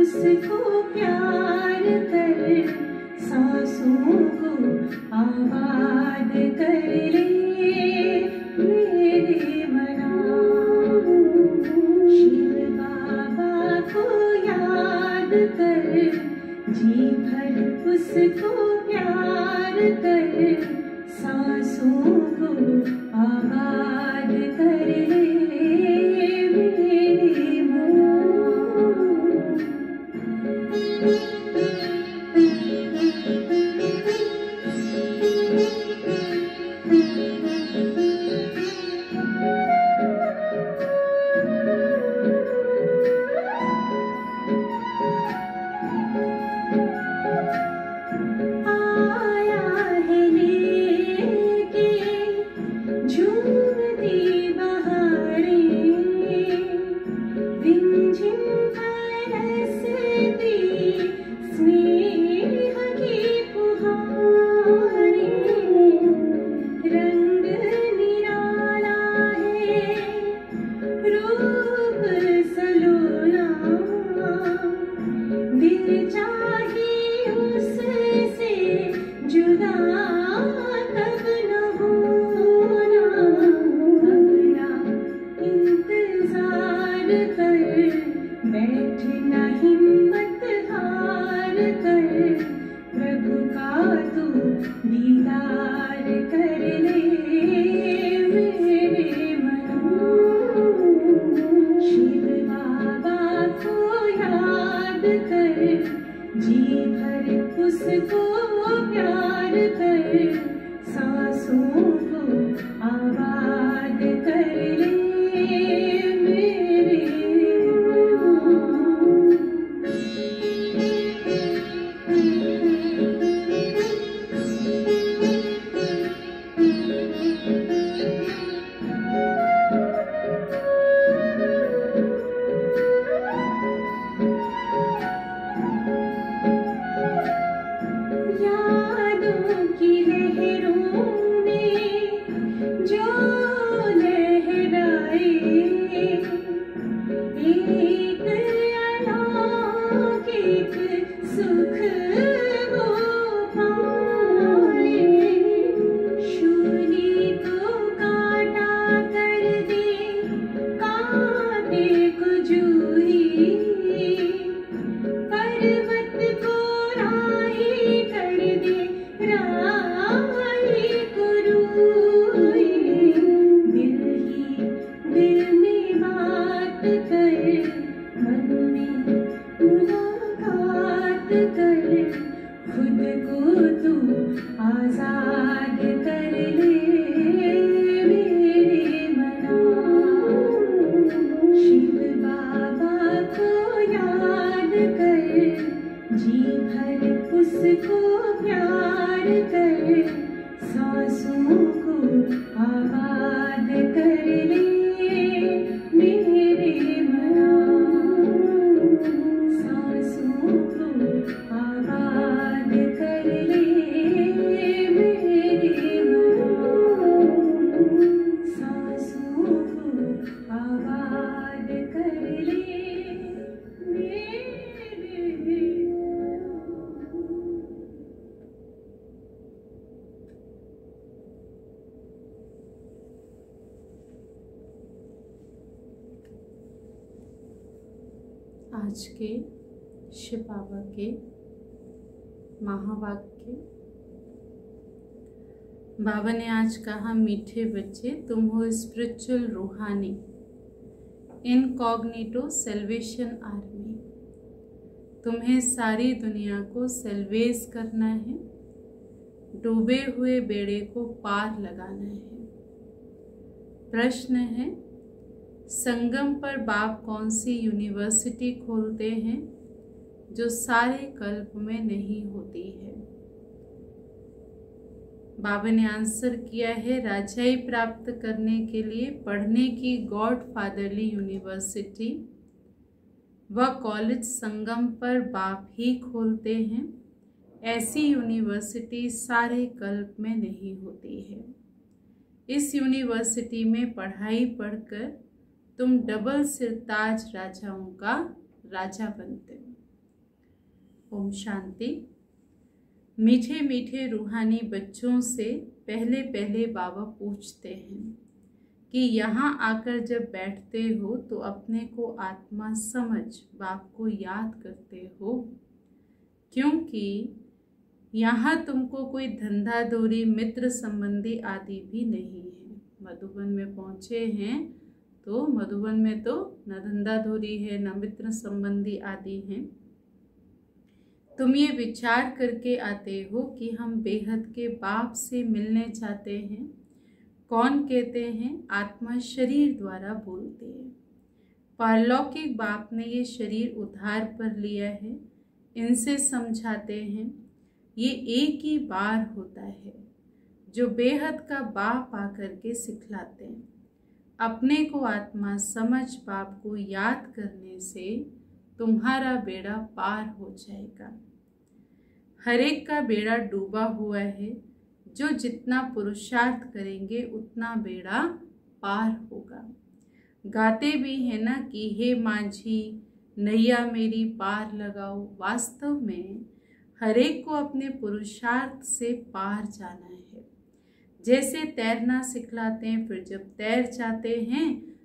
उसको प्यार कर, सांसों को आबाद कर ले मेरे मना। शिव बाबा को याद कर, जी भर उसको प्यार कर, सांसों को आबाद कर ले मेरे मना। बैठना हिम्मत हार कर, प्रभु का तू दीदार कर ले मेरे मना। शिव बाबा को याद कर, जी भर उसको प्यार कर, सांसों को आबाद कर ले मेरे खुद को तू आजाद कर ले मेरे मना। शिव बाबा को याद कर, जी भर उसको प्यार कर, सांसों को आबाद कर ले मेरे मना। सांसों को आबाद कर ले मेरे मना। सांसों को आबाद कर ले मेरे मना। आज के शिव बाबा के महावाक्य। बाबा ने आज कहा, मीठे बच्चे तुम हो स्पिरिचुअल रूहानी इनकॉग्निटो सेल्वेशन आर्मी। तुम्हें सारी दुनिया को सेल्वेज करना है, डूबे हुए बेड़े को पार लगाना है। प्रश्न है, संगम पर बाप कौन सी यूनिवर्सिटी खोलते हैं जो सारे कल्प में नहीं होती है? बाबा ने आंसर किया है, राजाई प्राप्त करने के लिए पढ़ने की गॉड फादरली यूनिवर्सिटी व कॉलेज संगम पर बाप ही खोलते हैं। ऐसी यूनिवर्सिटी सारे कल्प में नहीं होती है। इस यूनिवर्सिटी में पढ़ाई पढ़कर तुम डबल सिरताज राजाओं का राजा बनते हो। ओम शांति। मीठे मीठे रूहानी बच्चों से पहले पहले बाबा पूछते हैं कि यहाँ आकर जब बैठते हो तो अपने को आत्मा समझ बाप को याद करते हो, क्योंकि यहाँ तुमको कोई धंधाधोरी मित्र संबंधी आदि भी नहीं है। मधुबन में पहुँचे हैं तो मधुबन में तो न धंधाधोरी है न मित्र संबंधी आदि हैं। तुम ये विचार करके आते हो कि हम बेहद के बाप से मिलने चाहते हैं। कौन कहते हैं? आत्मा शरीर द्वारा बोलते हैं। पारलौकिक बाप ने ये शरीर उधार पर लिया है, इनसे समझाते हैं। ये एक ही बार होता है जो बेहद का बाप आकर के सिखलाते हैं। अपने को आत्मा समझ बाप को याद करने से तुम्हारा बेड़ा पार हो जाएगा। हर एक का बेड़ा डूबा हुआ है, जो जितना पुरुषार्थ करेंगे उतना बेड़ा पार होगा। गाते भी है ना कि हे माझी नैया मेरी पार लगाओ। वास्तव में हर एक को अपने पुरुषार्थ से पार जाना है। जैसे तैरना सिखलाते हैं, फिर जब तैर जाते हैं,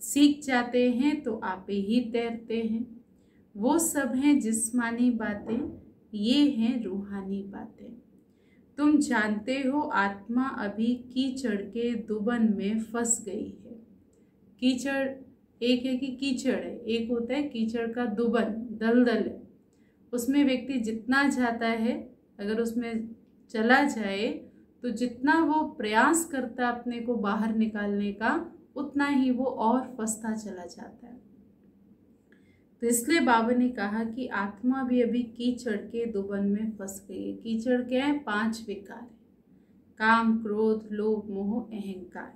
सीख जाते हैं तो आप ही तैरते हैं। वो सब हैं जिस्मानी बातें, ये हैं रूहानी बातें। तुम जानते हो आत्मा अभी कीचड़ के दुबन में फंस गई है। कीचड़ एक है कि कीचड़ है, एक होता है कीचड़ का दुबन, दलदल है। उसमें व्यक्ति जितना जाता है, अगर उसमें चला जाए तो जितना वो प्रयास करता है अपने को बाहर निकालने का, उतना ही वो और फंसता चला जाता है। तो इसलिए बाबा ने कहा कि आत्मा भी अभी कीचड़ के दुबन में फंस गई है। कीचड़ क्या है? 5 विकार है, काम, क्रोध, लोभ, मोह, अहंकार।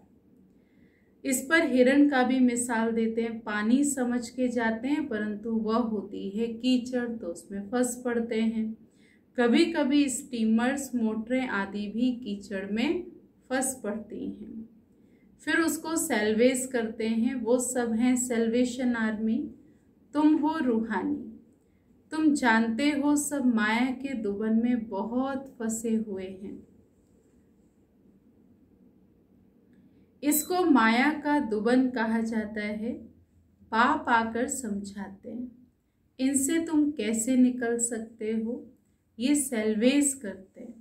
इस पर हिरण का भी मिसाल देते हैं। पानी समझ के जाते हैं, परंतु वह होती है कीचड़, तो उसमें फंस पड़ते हैं। कभी कभी स्टीमर्स, मोटरें आदि भी कीचड़ में फंस पड़ती हैं। फिर उसको सेल्वेज करते हैं। वो सब हैं सेल्वेशन आर्मी। तुम हो रूहानी। तुम जानते हो सब माया के दुबन में बहुत फंसे हुए हैं। इसको माया का दुबन कहा जाता है। बाप आकर समझाते हैं इनसे तुम कैसे निकल सकते हो। ये सेल्वेज करते हैं।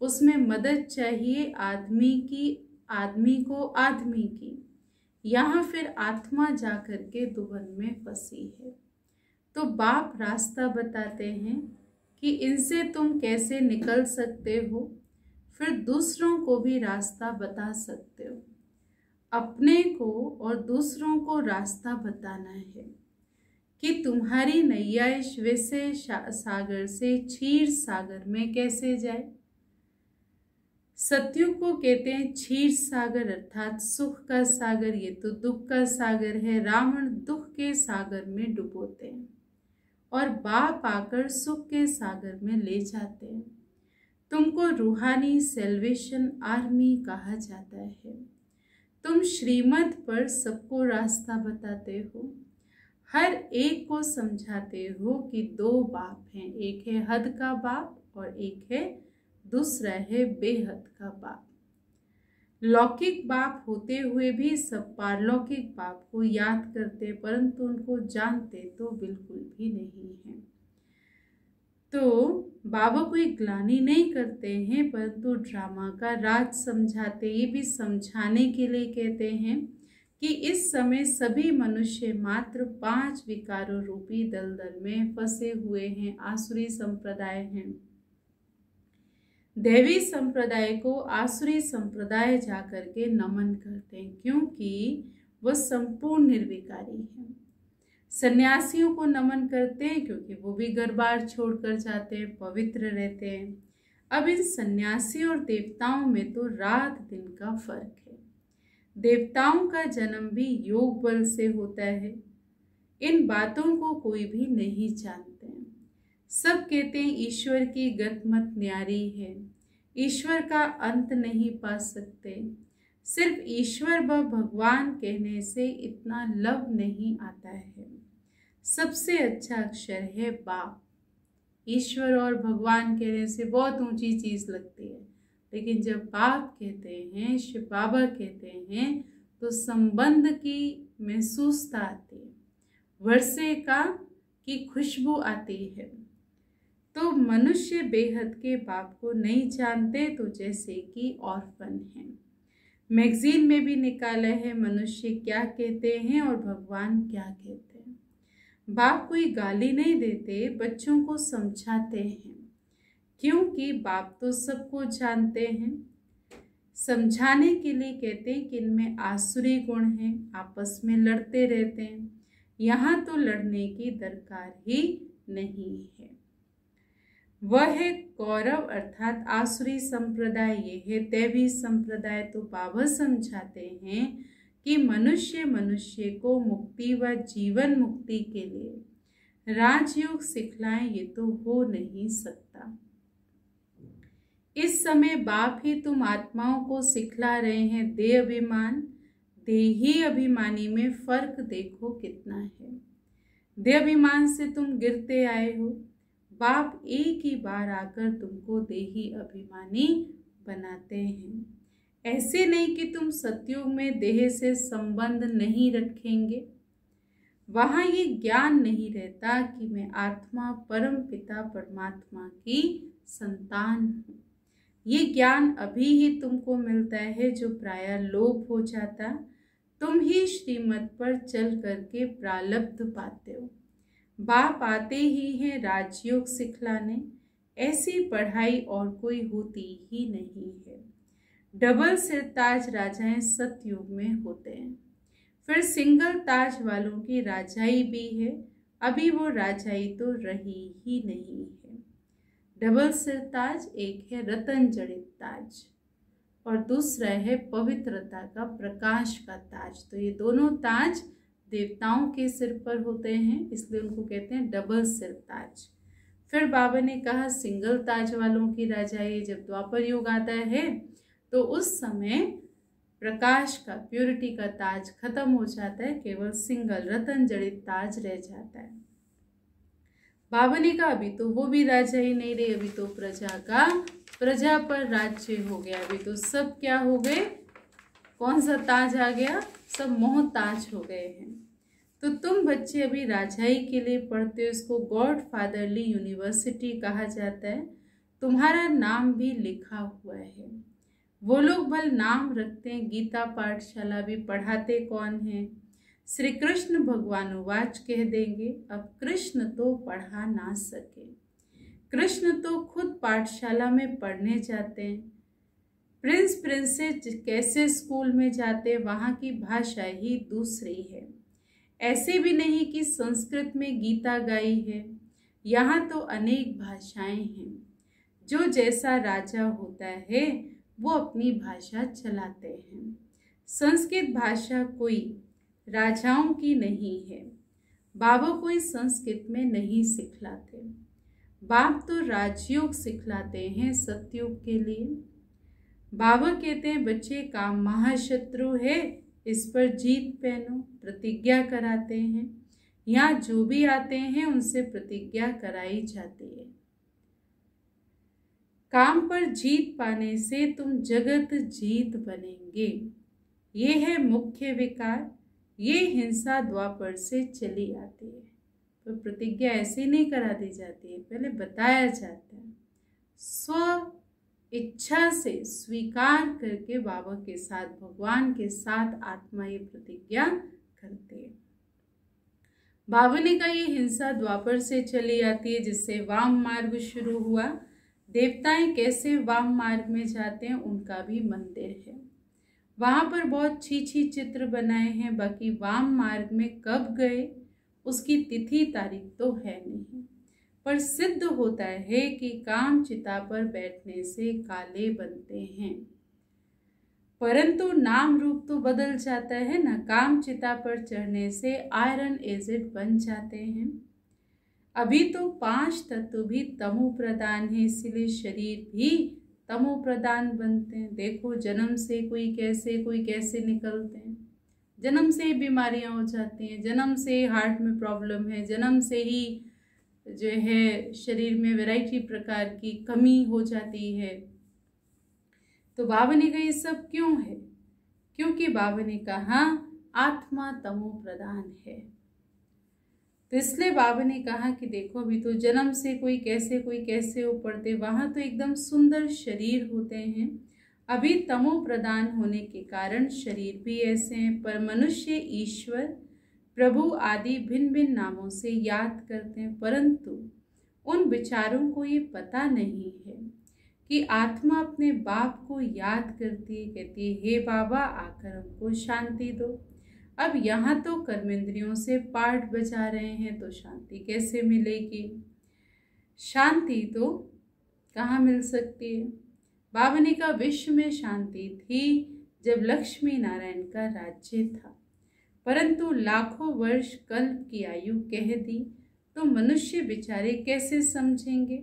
उसमें मदद चाहिए आदमी को आदमी की। यहाँ फिर आत्मा जाकर के दुबन में फंसी है, तो बाप रास्ता बताते हैं कि इनसे तुम कैसे निकल सकते हो। फिर दूसरों को भी रास्ता बता सकते हो। अपने को और दूसरों को रास्ता बताना है कि तुम्हारी नैया इस वैसे सागर से क्षीर सागर में कैसे जाए। सतयुग को कहते हैं क्षीर सागर, अर्थात सुख का सागर। ये तो दुख का सागर है। रावण दुख के सागर में डुबोते हैं और बाप आकर सुख के सागर में ले जाते हैं। तुमको रूहानी सेल्वेशन आर्मी कहा जाता है। तुम श्रीमत पर सबको रास्ता बताते हो। हर एक को समझाते हो कि 2 बाप हैं, एक है हद का बाप और एक है दूसरा है बेहद का बाप। लौकिक बाप होते हुए भी सब पारलौकिक बाप को याद करते, परंतु उनको जानते तो बिल्कुल भी नहीं है। तो बाबा कोई ग्लानि नहीं करते हैं, परंतु ड्रामा का राज समझाते। ये भी समझाने के लिए कहते हैं कि इस समय सभी मनुष्य मात्र 5 विकारों रूपी दलदल में फंसे हुए हैं। आसुरी संप्रदाय हैं। देवी संप्रदाय को आसुरी संप्रदाय जाकर के नमन करते हैं, क्योंकि वह संपूर्ण निर्विकारी है। सन्यासियों को नमन करते हैं क्योंकि वो भी घर बार छोड़कर जाते हैं, पवित्र रहते हैं। अब इन सन्यासियों और देवताओं में तो रात दिन का फर्क है। देवताओं का जन्म भी योग बल से होता है। इन बातों को कोई भी नहीं जानते हैं। सब कहते हैं ईश्वर की गतमत न्यारी है, ईश्वर का अंत नहीं पा सकते। सिर्फ ईश्वर व भगवान कहने से इतना लव नहीं आता है। सबसे अच्छा अक्षर है बाप। ईश्वर और भगवान कहने से बहुत ऊंची चीज़ लगती है, लेकिन जब बाप कहते हैं, शिव बाबा कहते हैं, तो संबंध की महसूसता आती है, वर्षे का की खुशबू आती है। तो मनुष्य बेहद के बाप को नहीं जानते, तो जैसे कि ऑर्फन है। मैगजीन में भी निकाला है मनुष्य क्या कहते हैं और भगवान क्या कहते हैं। बाप कोई गाली नहीं देते, बच्चों को समझाते हैं, क्योंकि बाप तो सबको जानते हैं। समझाने के लिए कहते हैं कि इनमें आसुरी गुण हैं, आपस में लड़ते रहते हैं, यहाँ तो लड़ने की दरकार ही नहीं है। वह है कौरव अर्थात आसुरी संप्रदाय, ये है दैवी संप्रदाय। तो बाबा समझाते हैं कि मनुष्य को मुक्ति व जीवन मुक्ति के लिए राजयोग सिखलाएं, ये तो हो नहीं सकता। इस समय बाप ही तुम आत्माओं को सिखला रहे हैं देह अभिमान। देही अभिमानी में फर्क देखो कितना है। देह अभिमान से तुम गिरते आए हो, बाप एक ही बार आकर तुमको देही अभिमानी बनाते हैं। ऐसे नहीं कि तुम सतयुग में देह से संबंध नहीं रखेंगे, वहाँ ये ज्ञान नहीं रहता कि मैं आत्मा परम पिता परमात्मा की संतान हूँ। ये ज्ञान अभी ही तुमको मिलता है, जो प्रायः लोप हो जाता। तुम ही श्रीमत पर चल करके प्रालब्ध पाते हो। बाप आते ही हैं राजयोग सिखलाने, ऐसी पढ़ाई और कोई होती ही नहीं है। डबल सिर ताज राजाएं सतयुग में होते हैं, फिर सिंगल ताज वालों की राजाई भी है। अभी वो राजाई तो रही ही नहीं है। डबल सिर ताज एक है रतन जड़ित ताज और दूसरा है पवित्रता का प्रकाश का ताज। तो ये दोनों ताज देवताओं के सिर पर होते हैं, इसलिए उनको कहते हैं डबल सिर ताज। फिर बाबा ने कहा सिंगल ताज वालों की राजाई। जब द्वापर युग आता है तो उस समय प्रकाश का, प्योरिटी का ताज खत्म हो जाता है, केवल सिंगल रतन जड़ित ताज रह जाता है। बाबा ने कहा अभी तो वो भी राजा ही नहीं रहे, अभी तो प्रजा पर राज्य हो गया। अभी तो सब क्या हो गए, कौन सा ताज आ गया, सब मोह ताज हो गए हैं। तो तुम बच्चे अभी राजाई के लिए पढ़ते हो, इसको गॉड फादरली यूनिवर्सिटी कहा जाता है। तुम्हारा नाम भी लिखा हुआ है। वो लोग भल नाम रखते हैं, गीता पाठशाला भी पढ़ाते कौन है? श्री कृष्ण भगवान उवाच कह देंगे। अब कृष्ण तो पढ़ा ना सके, कृष्ण तो खुद पाठशाला में पढ़ने जाते हैं। प्रिंस प्रिंसेस कैसे स्कूल में जाते, वहाँ की भाषा ही दूसरी है। ऐसे भी नहीं कि संस्कृत में गीता गाई है, यहाँ तो अनेक भाषाएं हैं। जो जैसा राजा होता है वो अपनी भाषा चलाते हैं। संस्कृत भाषा कोई राजाओं की नहीं है। बाबा कोई संस्कृत में नहीं सिखलाते, बाप तो राजयोग सिखलाते हैं सतयुग के लिए। बाबा कहते हैं बच्चे काम महाशत्रु है, इस पर जीत पहनो, प्रतिज्ञा कराते हैं। यहाँ जो भी आते हैं उनसे प्रतिज्ञा कराई जाती है। काम पर जीत पाने से तुम जगत जीत बनेंगे, ये है मुख्य विकार। ये हिंसा द्वापर से चली आती है। तो प्रतिज्ञा ऐसे नहीं करा दी जाती है, पहले बताया जाता है। स्व इच्छा से स्वीकार करके बाबा के साथ, भगवान के साथ आत्मा ये प्रतिज्ञा करते हैं। बाबा ने कहा ये हिंसा द्वापर से चली आती है, जिससे वाम मार्ग शुरू हुआ। देवताएं कैसे वाम मार्ग में जाते हैं, उनका भी मंदिर है। वहाँ पर बहुत छी चित्र बनाए हैं। बाकी वाम मार्ग में कब गए उसकी तिथि तारीख तो है नहीं, पर सिद्ध होता है कि काम चिता पर बैठने से काले बनते हैं, परंतु नाम रूप तो बदल जाता है ना। काम चिता पर चढ़ने से आयरन एसिड बन जाते हैं। अभी तो 5 तत्व भी तमो प्रधान है, इसीलिए शरीर भी तमो प्रधान बनते हैं। देखो जन्म से कोई कैसे निकलते हैं, जन्म से ही बीमारियां हो जाती हैं, जन्म से हार्ट में प्रॉब्लम है, जन्म से ही जो है शरीर में वैरायटी प्रकार की कमी हो जाती है। तो बाबा ने कहा ये सब क्यों है? क्योंकि बाबा ने कहा आत्मा तमो प्रधान है। तो इसलिए बाबा ने कहा कि देखो अभी तो जन्म से कोई कैसे ऊपरते, वहां तो एकदम सुंदर शरीर होते हैं। अभी तमो प्रधान होने के कारण शरीर भी ऐसे हैं, पर मनुष्य ईश्वर प्रभु आदि भिन्न भिन्न नामों से याद करते हैं, परंतु उन विचारों को ये पता नहीं है कि आत्मा अपने बाप को याद करती है, कहती है हे बाबा आकर हमको शांति दो। अब यहाँ तो कर्मेंद्रियों से पाठ बजा रहे हैं तो शांति कैसे मिलेगी? शांति तो कहाँ मिल सकती है? बाबा ने कहा विश्व में शांति थी जब लक्ष्मी नारायण का राज्य था, परंतु लाखों वर्ष कल्प की आयु कह दी तो मनुष्य बेचारे कैसे समझेंगे?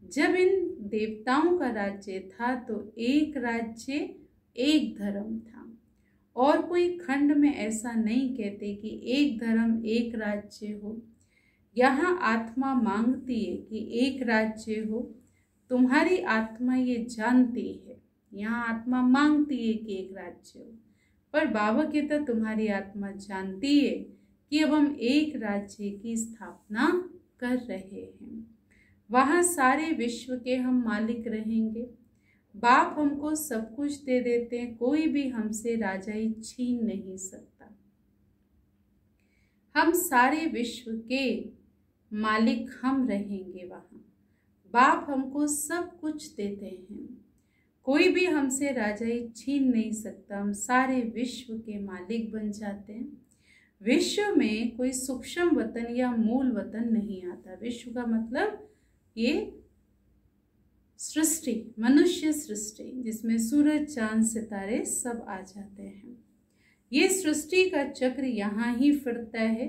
जब इन देवताओं का राज्य था तो एक राज्य एक धर्म था, और कोई खंड में ऐसा नहीं कहते कि एक धर्म एक राज्य हो। यहाँ आत्मा मांगती है कि एक राज्य हो। तुम्हारी आत्मा ये जानती है, यहाँ आत्मा मांगती है कि एक राज्य हो, पर बाबा कहता तुम्हारी आत्मा जानती है कि अब हम एक राज्य की स्थापना कर रहे हैं, वहाँ सारे विश्व के हम मालिक रहेंगे। बाप हमको सब कुछ दे देते हैं, कोई भी हमसे राजाई छीन नहीं सकता। हम सारे विश्व के मालिक हम रहेंगे वहाँ। बाप हमको सब कुछ देते हैं, कोई भी हमसे राजाई छीन नहीं सकता। हम सारे विश्व के मालिक बन जाते हैं। विश्व में कोई सूक्ष्म वतन या मूल वतन नहीं आता। विश्व का मतलब ये सृष्टि, मनुष्य सृष्टि, जिसमें सूरज चांद सितारे सब आ जाते हैं। ये सृष्टि का चक्र यहाँ ही फिरता है,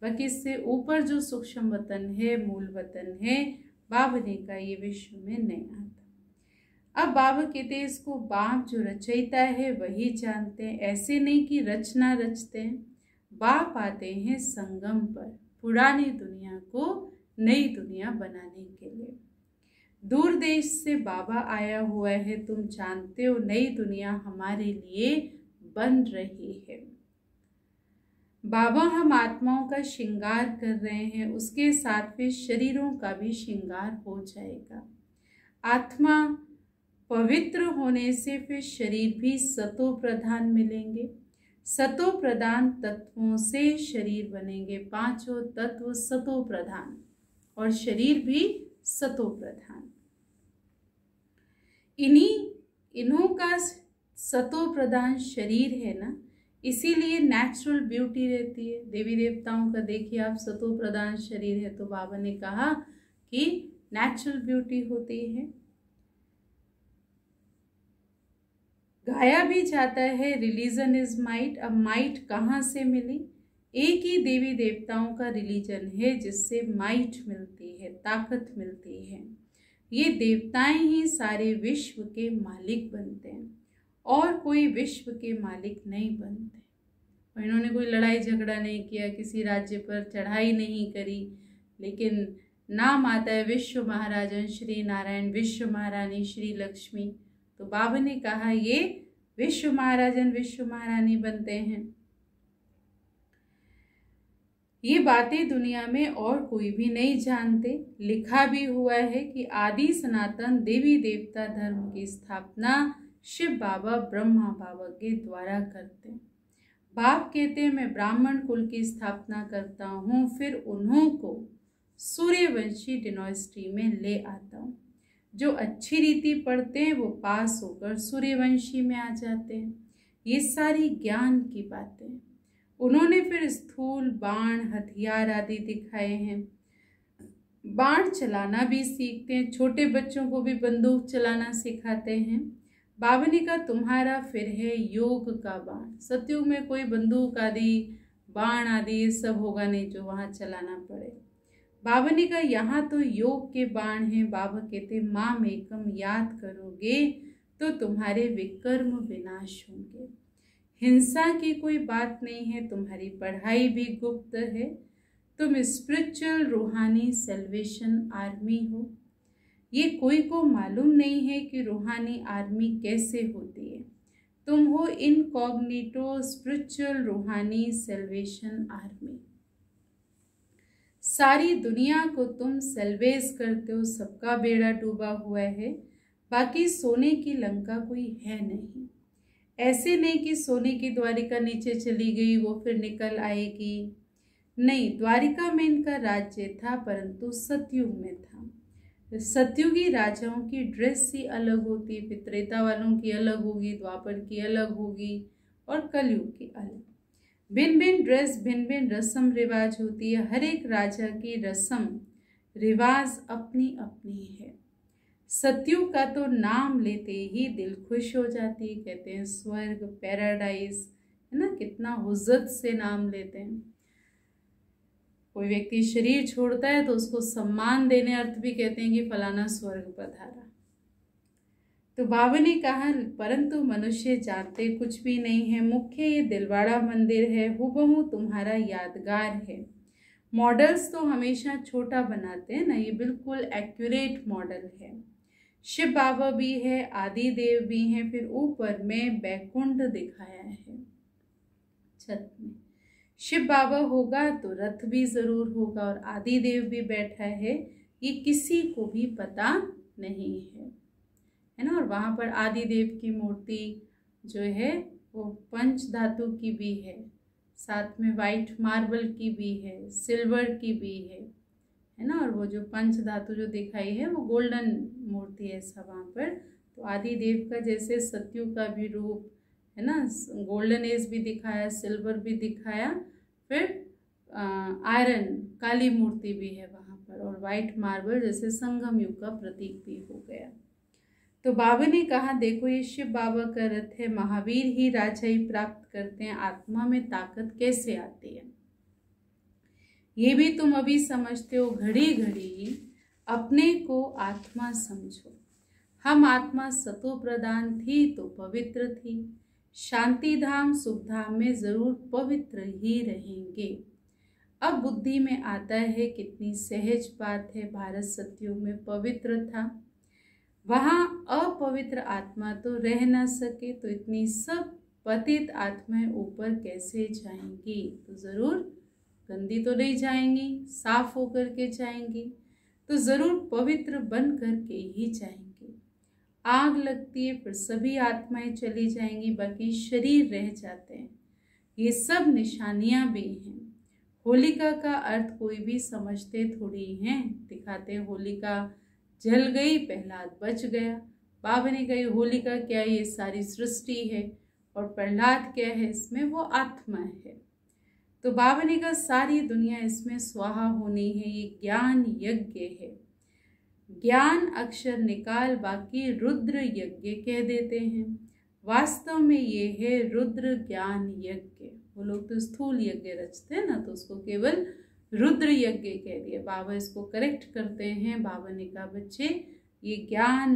बाकी इससे ऊपर जो सूक्ष्म वतन है, मूल वतन है, बाबा ने कहा ये विश्व में नहीं आता। अब बाबा कहते हैं इसको बाप जो रचयिता है वही जानते हैं, ऐसे नहीं कि रचना रचते हैं। बाप आते हैं संगम पर, पुरानी दुनिया को नई दुनिया बनाने के लिए। दूर देश से बाबा आया हुआ है, तुम जानते हो नई दुनिया हमारे लिए बन रही है। बाबा हम आत्माओं का श्रृंगार कर रहे हैं, उसके साथ फिर शरीरों का भी श्रृंगार हो जाएगा। आत्मा पवित्र होने से फिर शरीर भी सतो प्रधान मिलेंगे। सतो प्रधान तत्वों से शरीर बनेंगे, पांचों तत्व सतो प्रधान, और शरीर भी सतो प्रधान। इन्हों का सतो प्रधान शरीर है ना, इसीलिए नेचुरल ब्यूटी रहती है। देवी देवताओं का देखिए आप, सतो प्रधान शरीर है, तो बाबा ने कहा कि नेचुरल ब्यूटी होती है। गाया भी जाता है रिलीजन इज माइट। अब माइट कहाँ से मिली? एक ही देवी देवताओं का रिलीजन है जिससे माइट मिलती है, ताकत मिलती है। ये देवताएं ही सारे विश्व के मालिक बनते हैं, और कोई विश्व के मालिक नहीं बनते। और इन्होंने कोई लड़ाई झगड़ा नहीं किया, किसी राज्य पर चढ़ाई नहीं करी, लेकिन नाम आता है विश्व महाराजन श्री नारायण, विश्व महारानी श्री लक्ष्मी। तो बाबा ने कहा ये विश्व महाराजन विश्व महारानी बनते हैं। ये बातें दुनिया में और कोई भी नहीं जानते। लिखा भी हुआ है कि आदि सनातन देवी देवता धर्म की स्थापना शिव बाबा ब्रह्मा बाबा के द्वारा करते हैं। बाप कहते हैं मैं ब्राह्मण कुल की स्थापना करता हूँ, फिर उन्हों को सूर्यवंशी डिनोस्टी में ले आता हूँ। जो अच्छी रीति पढ़ते हैं वो पास होकर सूर्यवंशी में आ जाते हैं। ये सारी ज्ञान की बातें उन्होंने फिर स्थूल बाण हथियार आदि दिखाए हैं। बाण चलाना भी सीखते हैं, छोटे बच्चों को भी बंदूक चलाना सिखाते हैं। बाबा ने कहा तुम्हारा फिर है योग का बाण। सतयुग में कोई बंदूक आदि बाण आदि ये सब होगा नहीं जो वहाँ चलाना पड़े। बाबा ने कहा यहाँ तो योग के बाण हैं। बाबा कहते माम एकम याद करोगे तो तुम्हारे विकर्म विनाश होंगे। हिंसा की कोई बात नहीं है, तुम्हारी पढ़ाई भी गुप्त है, तुम स्पिरिचुअल रूहानी सेल्वेशन आर्मी हो। ये कोई को मालूम नहीं है कि रूहानी आर्मी कैसे होती है। तुम हो इनकॉग्निटो स्पिरिचुअल रूहानी सेल्वेशन आर्मी। सारी दुनिया को तुम सेल्वेस करते हो। सबका बेड़ा डूबा हुआ है, बाकी सोने की लंका कोई है नहीं। ऐसे नहीं कि सोने की द्वारिका नीचे चली गई, वो फिर निकल आएगी। नहीं, द्वारिका में इनका राज्य था, परंतु सतयुग में था। सतयुगी राजाओं की ड्रेस ही अलग होती है, त्रेता वालों की अलग होगी, द्वापर की अलग होगी और कलयुग की अलग। भिन्न भिन्न ड्रेस, भिन्न भिन्न रस्म रिवाज होती है। हर एक राजा की रस्म रिवाज अपनी अपनी है। सतयुग का तो नाम लेते ही दिल खुश हो जाती है। कहते हैं स्वर्ग, पैराडाइज, है ना, कितना हुज्जत से नाम लेते हैं। कोई व्यक्ति शरीर छोड़ता है तो उसको सम्मान देने अर्थ भी कहते हैं कि फलाना स्वर्ग पधारा। तो बाबा ने कहा परंतु मनुष्य जानते कुछ भी नहीं है। मुख्य ये दिलवाड़ा मंदिर है, हुबहू तुम्हारा यादगार है। मॉडल्स तो हमेशा छोटा बनाते हैं ना, ये बिल्कुल एक्यूरेट मॉडल है। शिव बाबा भी है, आदि देव भी हैं, फिर ऊपर में बैकुंठ दिखाया है छत में। शिव बाबा होगा तो रथ भी जरूर होगा और आदि देव भी बैठा है, ये किसी को भी पता नहीं है ना। और वहाँ पर आदि देव की मूर्ति जो है वो पंच धातु की भी है, साथ में वाइट मार्बल की भी है, सिल्वर की भी है ना। और वो जो पंच धातु जो दिखाई है वो गोल्डन मूर्ति है सब वहाँ पर। तो आदि देव का जैसे सतयुग का भी रूप है ना, गोल्डन एज भी दिखाया, सिल्वर भी दिखाया, फिर आयरन काली मूर्ति भी है वहाँ पर, और वाइट मार्बल जैसे संगम युग का प्रतीक भी हो गया। तो बाबा ने कहा देखो ये शिव बाबा का रथ है, महावीर ही राजाई प्राप्त करते हैं। आत्मा में ताकत कैसे आती है ये भी तुम अभी समझते हो। घड़ी घड़ी अपने को आत्मा समझो। हम आत्मा सतो प्रधान थी तो पवित्र थी, शांति धाम सुख धाम में जरूर पवित्र ही रहेंगे। अब बुद्धि में आता है कितनी सहज बात है, भारत सतयुग में पवित्र था, वहाँ अपवित्र आत्मा तो रह न सके, तो इतनी सब पतित आत्माएं ऊपर कैसे जाएंगी। तो जरूर गंदी तो नहीं जाएंगी, साफ होकर के जाएंगी, तो जरूर पवित्र बन करके ही जाएंगी। आग लगती है फिर सभी आत्माएं चली जाएंगी, बाकी शरीर रह जाते हैं। ये सब निशानियां भी हैं। होलिका का अर्थ कोई भी समझते थोड़ी हैं, दिखाते होलिका जल गई, प्रहलाद बच गया। बाबा ने कही होलिका क्या है, ये सारी सृष्टि है, और प्रहलाद क्या है, इसमें वो आत्मा है। तो बाबा ने कहा सारी दुनिया इसमें स्वाहा होनी है, ये ज्ञान यज्ञ है। ज्ञान अक्षर निकाल, बाकी रुद्र यज्ञ कह देते हैं। वास्तव में ये है रुद्र ज्ञान यज्ञ। वो लोग तो स्थूल यज्ञ रचते हैं ना, तो उसको केवल रुद्र यज्ञ कह दिया। बाबा इसको करेक्ट करते हैं। बाबा ने कहा बच्चे ये ज्ञान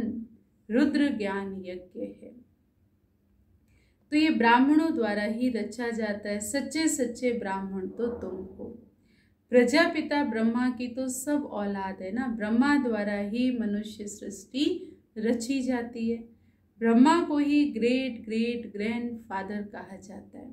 रुद्र ज्ञान यज्ञ है। तो ये ब्राह्मणों द्वारा ही रचा जाता है। सच्चे सच्चे ब्राह्मण तो तुम हो। प्रजापिता ब्रह्मा की तो सब औलाद है ना, ब्रह्मा द्वारा ही मनुष्य सृष्टि रची जाती है। ब्रह्मा को ही ग्रेट ग्रेट ग्रैंड फादर कहा जाता है।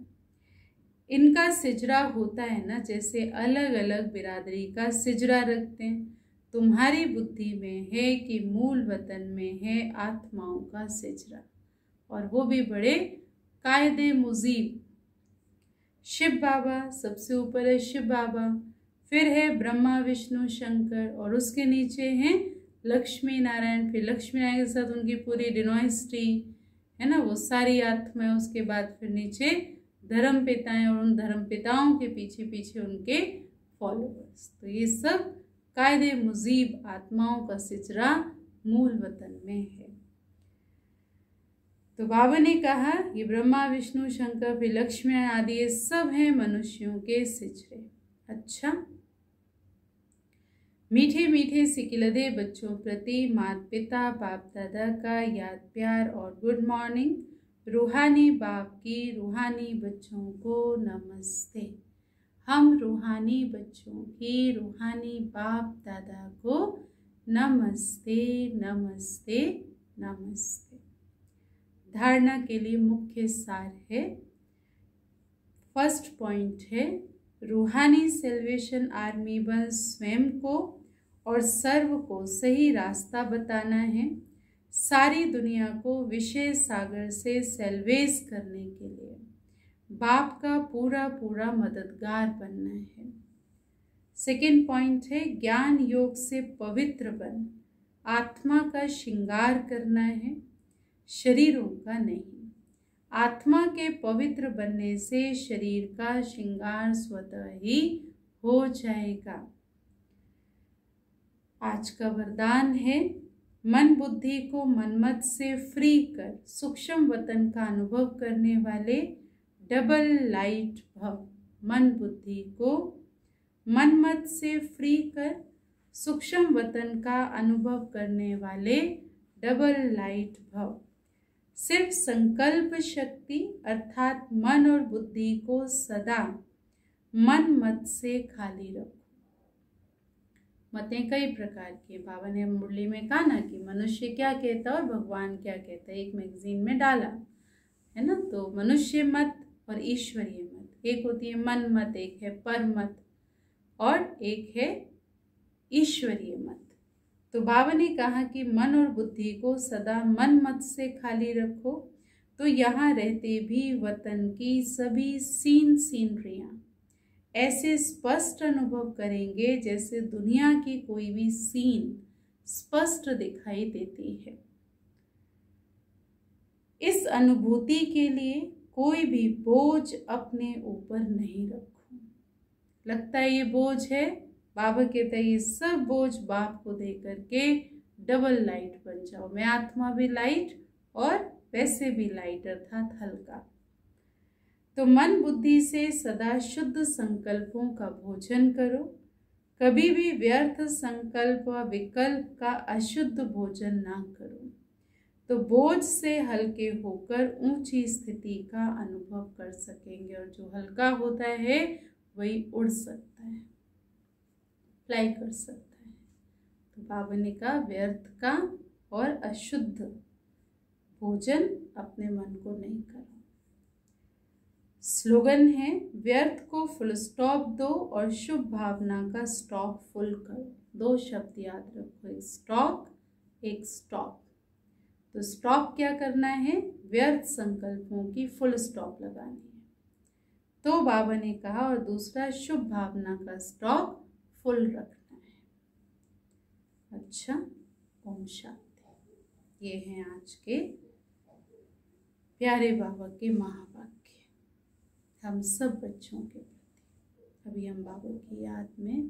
इनका सिजरा होता है ना, जैसे अलग अलग बिरादरी का सिजरा रखते हैं। तुम्हारी बुद्धि में है कि मूल वतन में है आत्माओं का सिजरा, और वो भी बड़े कायदे मुजीब। शिव बाबा सबसे ऊपर है, शिव बाबा, फिर है ब्रह्मा विष्णु शंकर, और उसके नीचे हैं लक्ष्मी नारायण। फिर लक्ष्मी नारायण के साथ उनकी पूरी डिनोस्टी है ना, वो सारी आत्माएं। उसके बाद फिर नीचे धर्म पिताएं, और उन धर्म पिताओं के पीछे पीछे उनके फॉलोअर्स। तो ये सब कायदे मुजीब आत्माओं का सिजरा मूल वतन में है। तो बाबा ने कहा ये ब्रह्मा विष्णु शंकर फिर लक्ष्मी आदि ये सब हैं मनुष्यों के सिजरे। अच्छा, मीठे मीठे सिकिलदे बच्चों प्रति माता पिता बाप दादा का याद प्यार और गुड मॉर्निंग। रूहानी बाप की रूहानी बच्चों को नमस्ते। हम रूहानी बच्चों की रूहानी बाप दादा को नमस्ते नमस्ते नमस्ते। धारणा के लिए मुख्य सार है, फर्स्ट पॉइंट है, रूहानी सेल्वेशन आर्मी बन स्वयं को और सर्व को सही रास्ता बताना है। सारी दुनिया को विषय सागर से सेल्वेस करने के लिए बाप का पूरा पूरा मददगार बनना है। सेकेंड पॉइंट है, ज्ञान योग से पवित्र बन आत्मा का श्रृंगार करना है, शरीरों का नहीं। आत्मा के पवित्र बनने से शरीर का श्रृंगार स्वतः ही हो जाएगा। आज का वरदान है, मन बुद्धि को मनमत से फ्री कर सूक्ष्म वतन का अनुभव करने वाले डबल लाइट भव। मन बुद्धि को मनमत से फ्री कर सूक्ष्म वतन का अनुभव करने वाले डबल लाइट भव। सिर्फ संकल्प शक्ति अर्थात मन और बुद्धि को सदा मन मत से खाली रखो। मतें कई प्रकार की, बाबा ने मुरली में कहा ना कि मनुष्य क्या कहता है और भगवान क्या कहता है, एक मैगजीन में डाला है ना। तो मनुष्य मत और ईश्वरीय मत, एक होती है मन मत, एक है पर मत और एक है ईश्वरीय मत। तो बाबा ने कहा कि मन और बुद्धि को सदा मन मत से खाली रखो, तो यहाँ रहते भी वतन की सभी सीनरियाँ ऐसे स्पष्ट अनुभव करेंगे जैसे दुनिया की कोई भी सीन स्पष्ट दिखाई देती है। इस अनुभूति के लिए कोई भी बोझ अपने ऊपर नहीं रखो। लगता है ये बोझ है, बाबा कहता है ये सब बोझ बाप को दे करके डबल लाइट बन जाओ। मैं आत्मा भी लाइट और वैसे भी लाइट अर्थात हल्का। तो मन बुद्धि से सदा शुद्ध संकल्पों का भोजन करो। कभी भी व्यर्थ संकल्प व विकल्प का अशुद्ध भोजन ना करो, तो बोझ से हल्के होकर ऊंची स्थिति का अनुभव कर सकेंगे। और जो हल्का होता है वही उड़ सकता है, फ्लाई कर सकता है। तो बाबा ने कहा व्यर्थ का और अशुद्ध भोजन अपने मन को नहीं करो। स्लोगन है, व्यर्थ को फुल स्टॉप दो और शुभ भावना का स्टॉक फुल करो। दो शब्द याद रखो, एक स्टॉक एक स्टॉप। तो स्टॉप क्या करना है, व्यर्थ संकल्पों की फुल स्टॉप लगानी है। तो बाबा ने कहा और दूसरा शुभ भावना का स्टॉक फुल रखना है। अच्छा, ओम शांति। ये हैं आज के प्यारे बाबा के महावाक्य हम सब बच्चों के प्रति। अभी हम बाबा की याद में